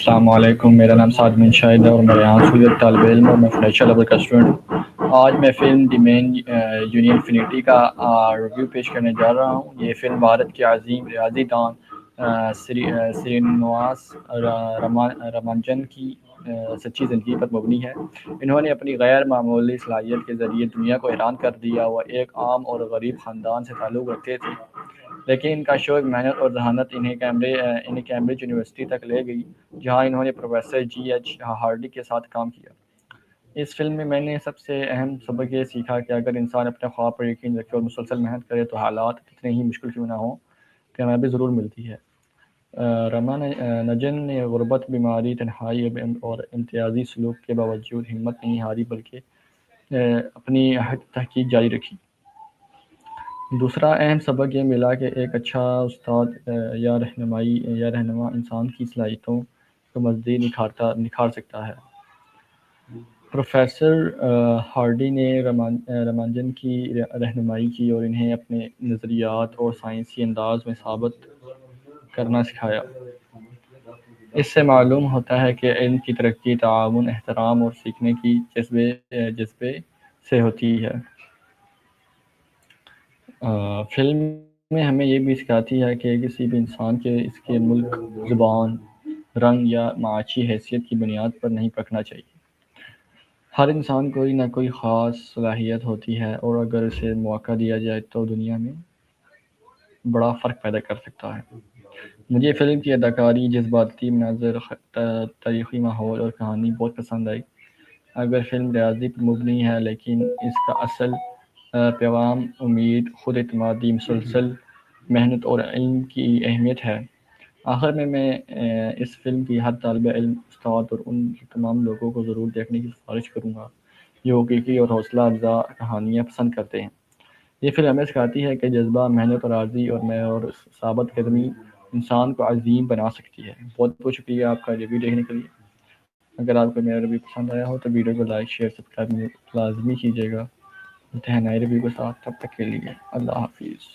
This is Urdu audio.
السلام علیکم، میرا نام سعد شاہد ہے اور میں یہاں سے ایک طالب علم اور میں فنانشل لیول کا اسٹوڈنٹ ہوں۔ آج میں فلم دی مین یونین انفینٹی کا ریویو پیش کرنے جا رہا ہوں۔ یہ فلم بھارت کے عظیم ریاضی دان سرینواس رامانجن کی سچی زندگی پر مبنی ہے۔ انہوں نے اپنی غیر معمولی صلاحیت کے ذریعے دنیا کو حیران کر دیا۔ وہ ایک عام اور غریب خاندان سے تعلق رکھتے تھے، لیکن ان کا شوق، محنت اور ذہانت انہیں کیمبرج یونیورسٹی تک لے گئی، جہاں انہوں نے پروفیسر جی ایچ ہارڈی کے ساتھ کام کیا۔ اس فلم میں نے سب سے اہم سبق یہ سیکھا کہ اگر انسان اپنے خواب پر یقین رکھے اور مسلسل محنت کرے تو حالات کتنے ہی مشکل کیوں نہ ہوں، کامیابی ضرور ملتی ہے۔ رامانجن نے غربت، بیماری، تنہائی اور امتیازی سلوک کے باوجود ہمت نہیں ہاری، بلکہ اپنی تحقیق جاری رکھی۔ دوسرا اہم سبق یہ ملا کہ ایک اچھا استاد یا رہنما انسان کی صلاحیتوں کو مزید نکھار سکتا ہے۔ پروفیسر ہارڈی نے رامانجن کی رہنمائی کی اور انہیں اپنے نظریات اور سائنسی انداز میں ثابت کرنا سکھایا۔ اس سے معلوم ہوتا ہے کہ علم کی ترقی تعاون، احترام اور سیکھنے کی جذبے سے ہوتی ہے۔ فلم میں ہمیں یہ بھی سکھاتی ہے کہ کسی بھی انسان کے اس کے ملک، زبان، رنگ یا معاشی حیثیت کی بنیاد پر نہیں پرکھنا چاہیے۔ ہر انسان کوئی نہ کوئی خاص صلاحیت ہوتی ہے اور اگر اسے موقع دیا جائے تو دنیا میں بڑا فرق پیدا کر سکتا ہے۔ مجھے فلم کی اداکاری، جذباتی مناظر، تاریخی ماحول اور کہانی بہت پسند آئی۔ اگر فلم ریاضی پر مبنی ہے لیکن اس کا اصل پیغام امید، خود اعتمادی، مسلسل محنت اور علم کی اہمیت ہے۔ آخر میں اس فلم کی ہر طالب علم، استاد اور ان تمام لوگوں کو ضرور دیکھنے کی سفارش کروں گا جو حقیقی اور حوصلہ افزا کہانیاں پسند کرتے ہیں۔ یہ فلم ہمیں سکھاتی ہے کہ جذبہ، محنت اور عارضی اور ثابت قدمی انسان کو عظیم بنا سکتی ہے۔ بہت بہت شکریہ آپ کا ریویو دیکھنے کے لیے۔ اگر آپ کو میرا ریویو پسند آیا ہو تو ویڈیو کو لائک، شیئر، سبسکرائب لازمی کیجیے گا۔ ملتے ہیں نئے ریویو کے ساتھ، تب تک کے لیے اللہ حافظ۔